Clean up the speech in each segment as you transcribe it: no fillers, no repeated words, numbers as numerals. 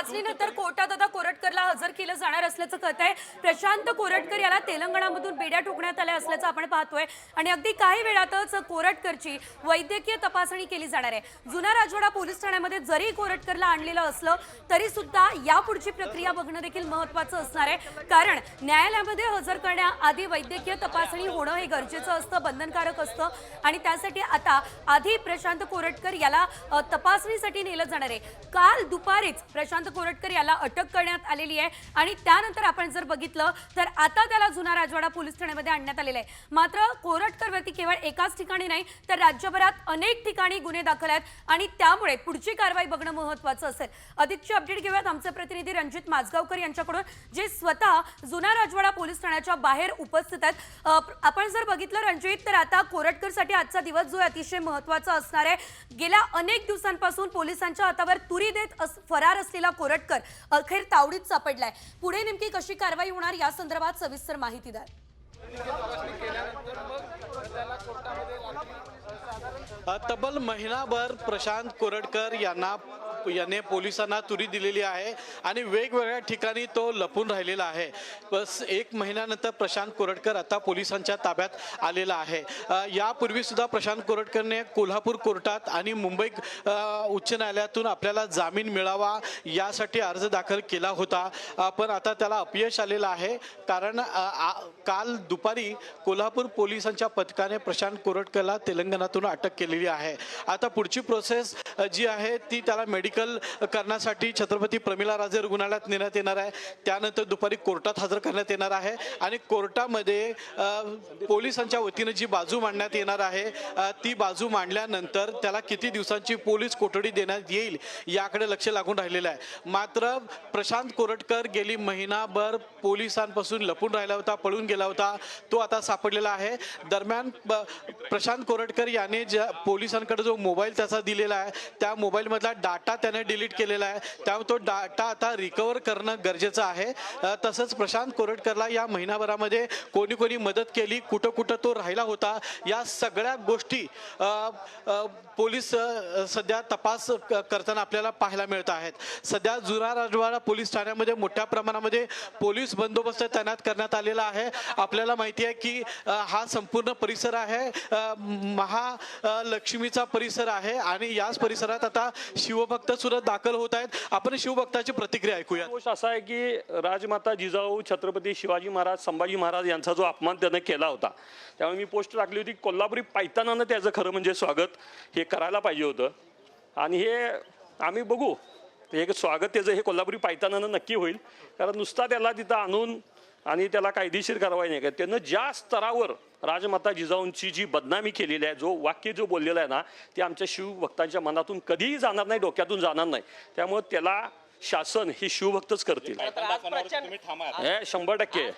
तपासणीनंतर कोर्टात आता कोरटकरला हजर केलं जाणार असल्याचं कळत आहे। प्रशांत कोरटकर याला तेलंगणामधून बेड्या ठोकण्यात आल्या असल्याचं आपण पाहतोय आणि अगदी काही वेळातच कोरटकरची वैद्यकीय तपासणी केली जाणार आहे। जुना राजवाडा पोलीस ठाण्यामध्ये जरी कोरटकरला आणलेलं असलं तरी सुद्धा यापुढची प्रक्रिया बघणं देखील महत्त्वाचं असणार आहे, कारण न्यायालयामध्ये हजर करण्याआधी वैद्यकीय तपासणी होणं हे गरजेचं असतं, बंधनकारक असतं आणि त्यासाठी आता आधी प्रशांत कोरटकर याला तपासणीसाठी नेलं जाणार आहे। काल दुपारीच प्रशांत कोरटकर याला अटक करण्यात आलेली आहे आणि त्यानंतर आपण जर बघितलं तर आता त्याला जुना राजवाडा पोलीस ठाण्यामध्ये आणण्यात आलेलं आहे। मात्र कोरटकरवरती केवळ एकाच ठिकाणी नाही तर राज्यभरात अनेक ठिकाणी गुन्हे दाखल आहेत आणि त्यामुळे पुढची कारवाई बघणं महत्त्वाचं असेल। अधिकची अपडेट घेऊयात आमचे प्रतिनिधी रणजित माजगावकर यांच्याकडून, जे स्वतः जुना राजवाडा पोलीस ठाण्याच्या बाहेर उपस्थित आहेत। आपण जर बघितलं रणजित तर आता कोरटकरसाठी आजचा दिवस जो अतिशय महत्त्वाचा असणार आहे। गेल्या अनेक दिवसांपासून पोलिसांच्या हातावर तुरी देत फरार असलेला कोरटकर अखेर तावडीत सापडलाय। पुढे नेमकी कशी कारवाई होणार या संदर्भात सविस्तर माहिती द्या। तब्बल महिनाभर प्रशांत कोरटकर याने पोलिसांना तुरी दिलेली आहे आणि वेगवेगळ्या ठिकाणी तो लपून राहिलेला आहे। बस एक महिन्यानंतर प्रशांत कोरटकर आता पोलिसांच्या ताब्यात आलेला आहे। यापूर्वी सुद्धा प्रशांत कोरटकरने कोल्हापूर कोर्टात आणि मुंबई उच्च न्यायालयातून आपल्याला जामीन मिळावा यासाठी अर्ज दाखल केला होता, पण आता त्याला अपयश आलेलं आहे, कारण काल दुपारी कोल्हापूर पोलिसांच्या पथकाने प्रशांत कोरटकरला तेलंगणातून अटक केलेली आहे। आता पुढची प्रोसेस जी आहे ती त्याला मेडिकल करण्यासाठी छत्रपती प्रमिला राजे रुग्णालयात नेण्यात येणार आहे। त्यानंतर दुपारी कोर्टात हजर करण्यात येणार आहे आणि कोर्टामध्ये पोलिसांच्या वतीने जी बाजू मांडण्यात येणार आहे ती बाजू मांडल्यानंतर त्याला किती दिवसांची पोलीस कोठडी देण्यात येईल याकडे लक्ष लागून राहिलेलं आहे। मात्र प्रशांत कोरटकर गेली महिनाभर पोलिसांपासून लपून राहिला होता, पळून गेला होता, तो आता सापडलेला आहे। दरम्यान प्रशांत कोरटकर याने पोलिसांकडे जो मोबाईल त्याचा दिलेला आहे त्या मोबाईलमधला डाटा त्याने डिलीट केलेला आहे, त्यामुळे तो डाटा आता रिकवर करणं गरजेचं आहे। तसंच प्रशांत कोरटकरला या महिनाभरामध्ये कोणी कोणी मदत केली, कुठं कुठं तो राहिला होता, या सगळ्या गोष्टी पोलीस सध्या तपास करताना आपल्याला पाहायला मिळत आहेत। सध्या जुना राजवाडा पोलीस ठाण्यामध्ये मोठ्या प्रमाणामध्ये पोलीस बंदोबस्त तैनात करण्यात आलेला आहे। आपल्याला माहिती आहे की हा संपूर्ण परिसर आहे महालक्ष्मीचा परिसर आहे आणि याच परिसरात आता शिवभक्त सुद्धा दाखल होत आहेत। आपण शिवभक्ताची प्रतिक्रिया ऐकूया। असा आहे की राजमाता जिजाऊ छत्रपती शिवाजी महाराज संभाजी महाराज यांचा जो अपमान त्याने केला होता, त्यामुळे मी पोस्ट टाकली होती, कोल्हापुरी पायतानानं त्याचं खरं म्हणजे स्वागत हे करायला पाहिजे होतं आणि हे आम्ही बघू, हे स्वागत त्याचं हे कोल्हापुरी पायतानानं नक्की होईल, कारण नुसता त्याला तिथं आणून आणि त्याला कायदेशीर कारवाई नाही का, त्यानं ज्या स्तरावर राजमाता जिजाऊंची जी बदनामी केलेली आहे, जो वाक्य जो बोललेला आहे ना, ते आमच्या शिवभक्तांच्या मनातून कधीही जाणार नाही, डोक्यातून जाणार नाही। त्यामुळे त्याला शासन हे शिवभक्तच करतील, 100%।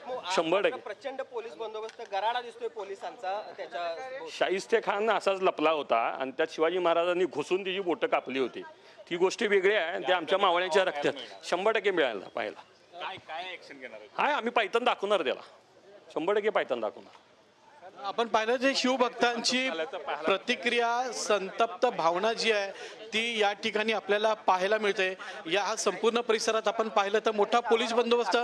प्रचंड पोलीस बंदोबस्त गराडा दिसतोय पोलिसांचा त्याच्या। शाहिस्ते खान असाच लपला होता आणि त्यात शिवाजी महाराजांनी घुसून तिची बोटं कापली होती, ती गोष्टी वेगळी आहे। ते आमच्या मावळ्यांच्या रक्तात 100% मिळायला पाहिजे। काय ऍक्शन घेणार हाय, आम्ही पायथन दाखवणार त्याला, 100% पायथन दाखवणार। आपण पाहिलं जे शिवभक्तांची प्रतिक्रिया, संतप्त भावना जी आहे ती या ठिकाणी आपल्याला पाहायला मिळते। या संपूर्ण परिसरात आपण पाहिलं तर मोठा पोलीस बंदोबस्त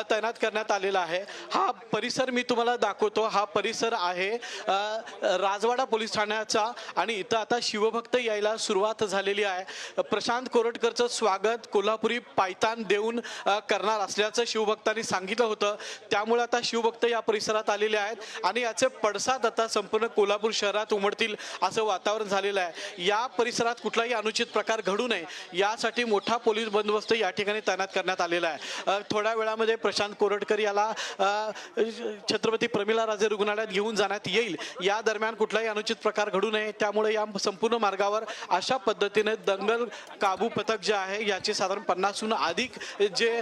तैनात करण्यात आलेला आहे। हा परिसर मी तुम्हाला दाखवतो, हा परिसर आहे राजवाडा पोलीस ठाण्याचा आणि इथं आता शिवभक्त यायला सुरुवात झालेली आहे। प्रशांत कोरटकरचं स्वागत कोल्हापुरी पायतान देऊन करणार असल्याचं शिवभक्तांनी सांगितलं होतं, त्यामुळे आता शिवभक्त या परिसरात आलेले आहेत आणि याचे पडसाद आता संपूर्ण कोल्हापूर शहरात उमटतील असं वातावरण झालेलं आहे। या परिसरात कुठलाही अनुचित प्रकार घडू नये यासाठी मोठा पोलीस बंदोबस्त या ठिकाणी तैनात करण्यात आलेला आहे। थोड्या वेळामध्ये प्रशांत कोरटकर याला छत्रपती प्रमिला राजे रुग्णालयात घेऊन जाण्यात येईल। या दरम्यान कुठलाही अनुचित प्रकार घडू नये त्यामुळे या संपूर्ण मार्गावर अशा पद्धतीने दंगल काबू पथक जे आहे याचे साधारण 50हून अधिक जे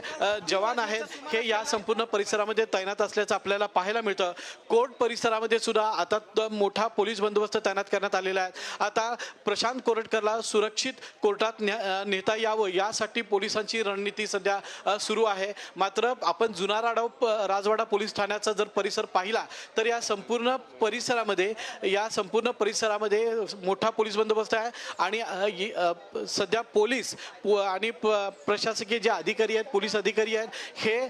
जवान आहेत हे या संपूर्ण परिसरामध्ये तैनात असल्याचं आपल्याला पाहायला मिळतं। कोर्ट परिसरामध्ये शहरामध्ये सुद्धा आता मोठा पोलीस बंदोबस्त तैनात करण्यात आलेला आहे. आता प्रशांत कोरटकरला सुरक्षित कोर्टात नेता यावं यासाठी पोलिसांची रणनीती सध्या सुरू आहे. मात्र आपण जुना राजवाडा पोलीस ठाण्याचा जर परिसर पाहिला तर या संपूर्ण परिसरामध्ये मोठा पोलीस बंदोबस्त आहे आणि सध्या पोलीस आणि प्रशासकीय जे अधिकारी आहेत, पोलीस अधिकारी आहेत, हे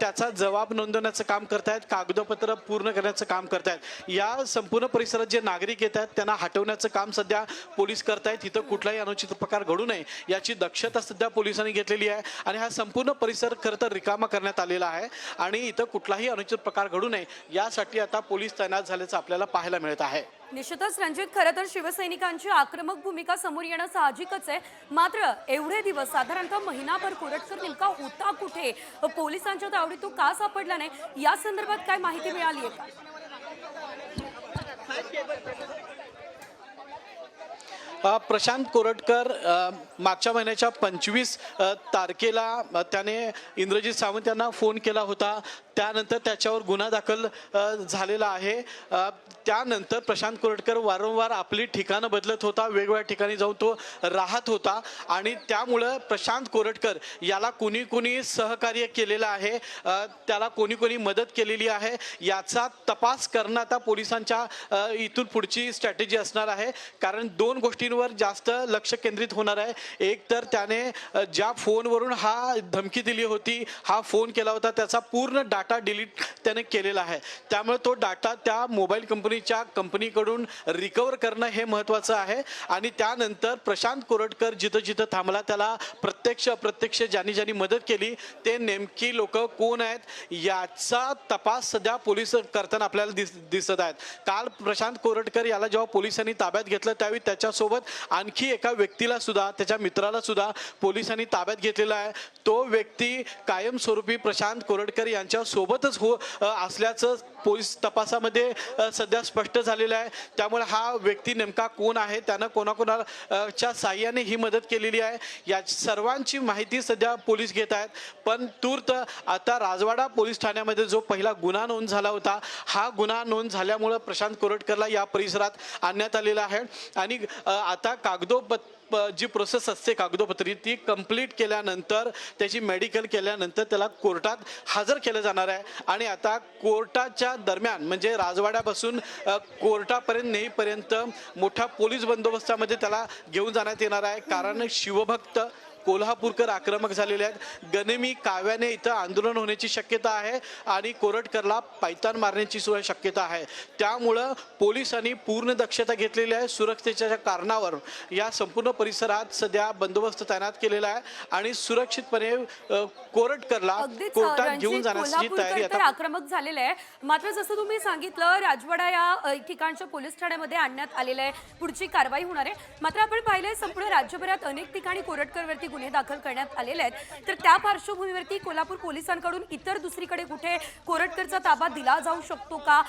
त्याचा जबाब नोंदवण्याचं काम करतायत, कागदपत्र पूर्ण करण्याचं काम करतायत. या संपूर्ण परिसरात जे नागरिक येत आहेत त्यांना हटवण्याचं काम सध्या पोलीस करतायत. इथं कुठलाही अनुचित प्रकार घडू नये याची दक्षता सध्या पोलिसांनी घेतलेली आहे आणि हा संपूर्ण परिसर खरं तर रिकामा करण्यात आलेला आहे आणि इथं कुठलाही अनुचित प्रकार घडू नये यासाठी आता पोलीस तैनात झाल्याचं आपल्याला पाहायला मिळत आहे. निश्चितच रणजित, खरं तर शिवसैनिकांची आक्रमक भूमिका समोर येणं साहजिकच आहे. मात्र एवढे दिवस साधारणतः महिनाभर कोरटकर नेमका होता कुठे, पोलिसांच्या तावडीत तो का सापडला नाही, या संदर्भात काय माहिती मिळाली आहे का? प्रशांत कोरटकर मागच्या महिन्याच्या 25 तारखेला त्याने इंद्रजित सावंत यांना फोन केला होता. त्यानंतर त्याच्यावर गुन्हा दाखल झालेला आहे. त्यानंतर प्रशांत कोरटकर वारंवार आपली ठिकाणं बदलत होता, वेगवेगळ्या ठिकाणी जाऊन तो राहत होता आणि त्यामुळं प्रशांत कोरटकर याला कोणी सहकार्य केलेलं आहे, त्याला कोणी मदत केलेली आहे याचा तपास करणं आता पोलिसांच्या इथून पुढची स्ट्रॅटेजी असणार आहे. कारण दोन गोष्टींवर जास्त लक्ष केंद्रित होणार आहे. एक तर त्याने ज्या फोनवरून हा धमकी दिली होती, हा फोन केला होता, त्याचा पूर्ण डाटा डिलीट त्याने केलेला आहे. त्यामुळे तो डाटा त्या मोबाईल कंपनीकडून रिकवर करणं हे महत्त्वाचं आहे. आणि त्यानंतर प्रशांत कोरटकर जिथं थांबला त्याला प्रत्यक्ष ज्यांनी मदत केली ते नेमकी लोक कोण आहेत याचा तपास सध्या पोलीस करताना आपल्याला दिसत आहेत. काल प्रशांत कोरटकर याला जेव्हा पोलिसांनी ताब्यात घेतलं त्यावेळी त्याच्यासोबत आणखी एका व्यक्तीला सुद्धा, त्याच्या मित्राला सुद्धा पोलिसांनी ताब्यात घेतलेला आहे. तो व्यक्ती कायमस्वरूपी प्रशांत कोरटकर यांच्या सोबतच असल्याचं पोलीस तपासामध्ये सध्या स्पष्ट झालेलं आहे. त्यामुळे हा व्यक्ती नेमका कोण आहे, त्यानं कोणाच्या साह्याने ही मदत केलेली आहे या सर्वांची माहिती सध्या पोलीस घेत आहेत. पण तूर्त आता राजवाडा पोलीस ठाण्यामध्ये जो पहिला गुन्हा नोंद झाला होता, हा गुन्हा नोंद झाल्यामुळं प्रशांत कोरटकरला या परिसरात आणण्यात आलेला आहे आणि आता जी प्रोसेस असते कागदोपत्री ती कंप्लीट केल्यानंतर, त्याची मेडिकल केल्यानंतर त्याला कोर्टात हजर केलं जाणार आहे. आणि आता कोर्टाच्या दरम्यान म्हणजे राजवाड्यापासून कोर्टापर्यंत नेईपर्यंत मोठा पोलीस बंदोबस्तामध्ये त्याला घेऊन जाण्यात येणार आहे. कारण शिवभक्त कोल्हापूरकर आक्रमक झालेले आहेत. गनिमी काव्याने इथं आंदोलन होण्याची शक्यता आहे आणि कोरटकरला पायतान मारण्याची सुद्धा शक्यता आहे. त्यामुळं पोलिसांनी पूर्ण दक्षता घेतलेली आहे. सुरक्षेच्या कारणावर या संपूर्ण परिसरात सध्या बंदोबस्त तैनात केलेला आहे आणि सुरक्षितपणे कोरटकरला कोर्टात घेऊन जाण्याची तयारी आता आक्रमक झालेलं आहे. मात्र जसं तुम्ही सांगितलं राजवाडा या ठिकाणच्या पोलीस ठाण्यामध्ये आणण्यात आलेलं आहे, पुढची कारवाई होणार आहे. मात्र आपण पाहिलंय संपूर्ण राज्यभरात अनेक ठिकाणी कोरटकरवरती गुन्हे दाखल करण्यात आलेले आहेत. तर त्या पार्श्वभूमीवरती कोल्हापूर पोलिसांकडून इतर दुसरीकडे कुठे कोरटकरचा ताबा दिला जाऊ शकतो का,